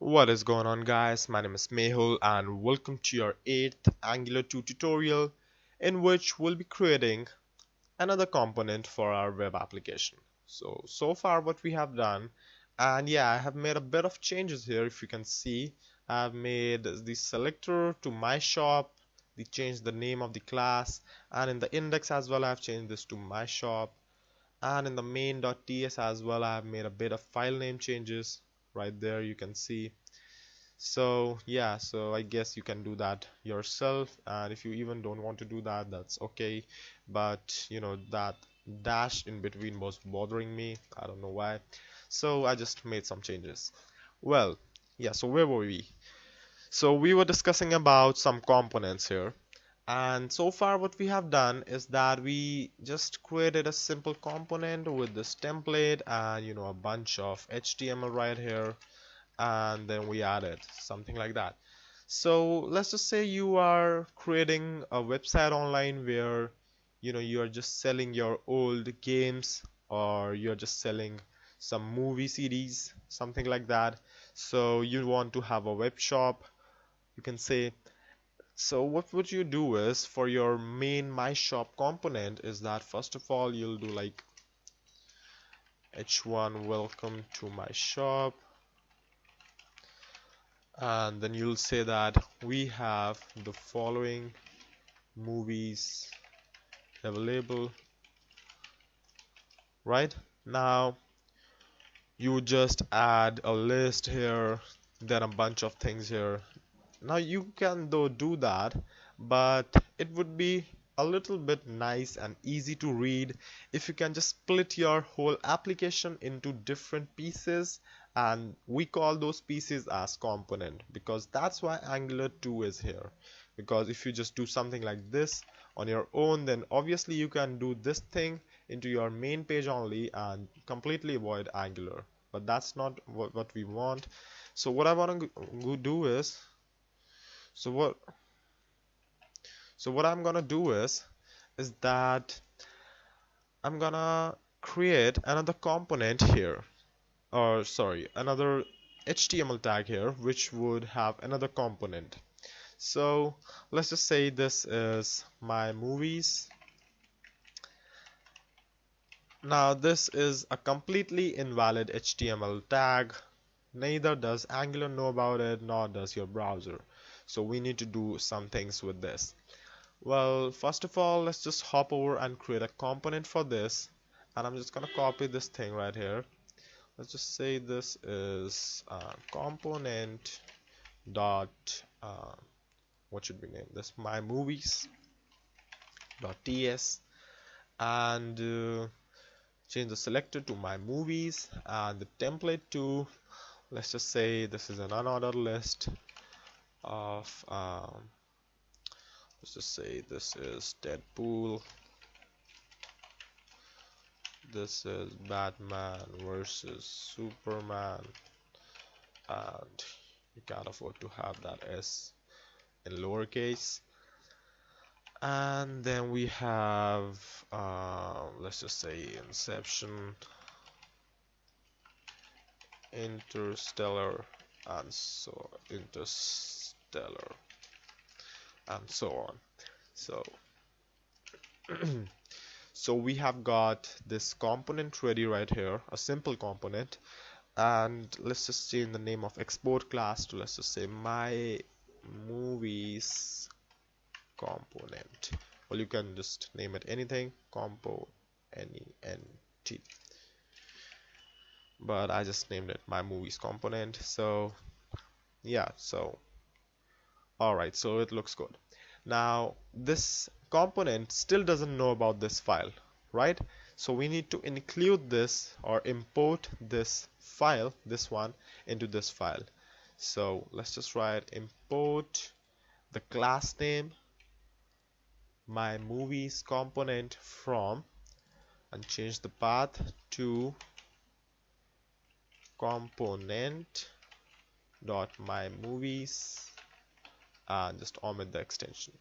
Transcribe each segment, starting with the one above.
What is going on, guys? My name is Mehul and welcome to your 8th Angular 2 tutorial in which we'll be creating another component for our web application. So far what we have done, and yeah, I have made a bit of changes here. If you can see, I've made the selector to my shop, changed the name of the class, and in the index as well I've changed this to my shop, and in the main.ts as well I have made a bit of file name changes. Right there you can see. So yeah, so I guess you can do that yourself, and if you even don't want to do that, that's okay. But that dash in between was bothering me. I don't know why. So I just made some changes. Well, yeah, so where were we? So we were discussing about some components here. And so far what we have done is that we just created a simple component with this template and a bunch of HTML right here, and then we added something like that. So let's just say you are creating a website online where you are just selling your old games, or you're just selling some movie CDs, something like that. So you want to have a web shop, you can say. So what would you do is, for your main my shop component, is that first of all you'll do like h1 welcome to my shop, and then you'll say that we have the following movies available. Right now you just add a list here, then a bunch of things here. Now you can though do that, but it would be a little bit nice and easy to read if you can just split your whole application into different pieces, and we call those pieces as component, because that's why Angular 2 is here. Because if you just do something like this on your own, then obviously you can do this thing into your main page only and completely avoid Angular, but that's not what we want. So what I want to do is, so what I'm gonna do is that I'm gonna create another component here, or sorry, another HTML tag here, which would have another component. So let's just say this is my movies. Now this is a completely invalid HTML tag. Neither does Angular know about it, nor does your browser. So we need to do some things with this. Well, first of all, let's just hop over and create a component for this. And I'm just gonna copy this thing right here. Let's just say this is component dot what should we name this? My movies dot ts, and change the selector to my movies, and the template to, let's just say this is an unordered list of let's just say this is Deadpool, this is Batman versus Superman, and you can't afford to have that S in lowercase. And then we have let's just say Inception, Interstellar, and so on. So so we have got this component ready right here, a simple component. And let's just change the name of export class to, let's just say, my movies component. Well, you can just name it anything, compo NENT, but I just named it my movies component. So yeah, so alright, so it looks good. Now this component still doesn't know about this file, right? So we need to include this, or import this file, this one, into this file. So let's just write import the class name my movies component from, and change the path to component dot my movies, and just omit the extension.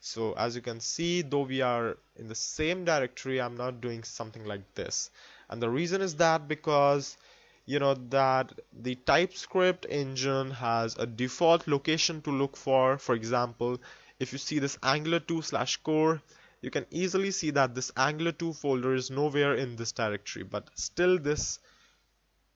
So as you can see, though we are in the same directory, I'm not doing something like this. And the reason is that because that the TypeScript engine has a default location to look for. For example, if you see this angular2/core, you can easily see that this angular2 folder is nowhere in this directory, but still this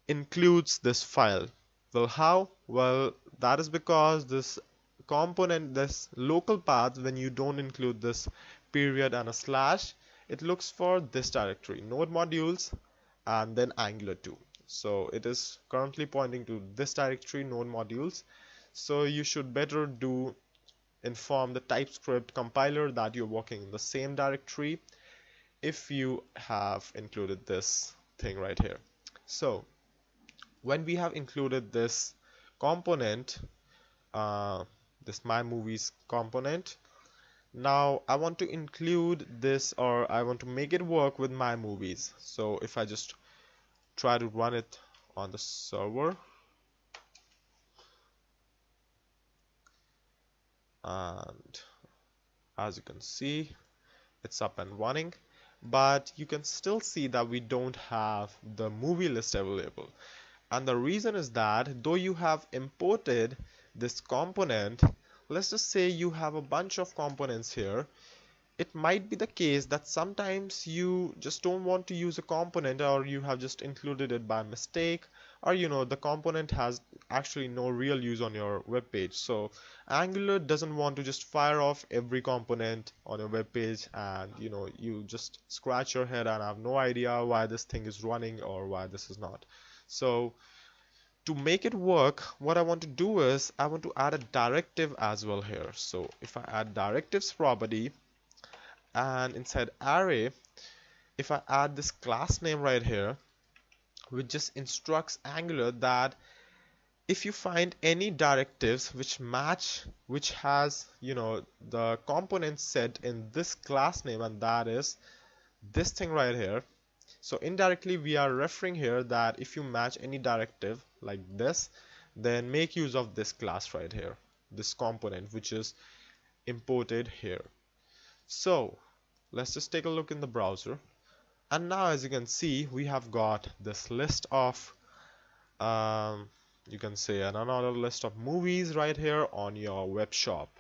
includes this file. Well, how? Well, that is because this component, this local path, when you don't include this period and a slash, it looks for this directory, node modules, and then Angular 2. So it is currently pointing to this directory, node modules. So you should better do inform the TypeScript compiler that you're working in the same directory if you have included this thing right here. So when we have included this component, this my movies component, now I want to include this, or I want to make it work with my movies. So if I just try to run it on the server, and as you can see, it's up and running, but you can still see that we don't have the movie list available. And the reason is that though you have imported this component, let's just say you have a bunch of components here, it might be the case that sometimes you just don't want to use a component, or you have just included it by mistake, or the component has actually no real use on your web page. So Angular doesn't want to just fire off every component on your web page, and you just scratch your head and have no idea why this thing is running or why this is not. So to make it work, what I want to do is I want to add a directive as well here. So if I add directives property, and inside array, if I add this class name right here, which just instructs Angular that if you find any directives which match, which has the component set in this class name, and that is this thing right here. So indirectly we are referring here that if you match any directive like this, then make use of this class right here, this component which is imported here. So let's just take a look in the browser, and now as you can see, we have got this list of you can say another list of movies right here on your web shop.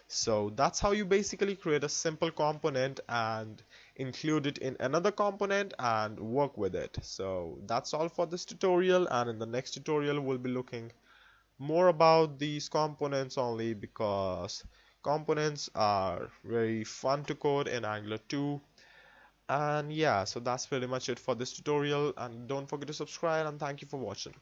So that's how you basically create a simple component and include it in another component and work with it. So that's all for this tutorial, and in the next tutorial we'll be looking more about these components only, because components are very fun to code in Angular 2. And yeah, so that's pretty much it for this tutorial, and don't forget to subscribe, and thank you for watching.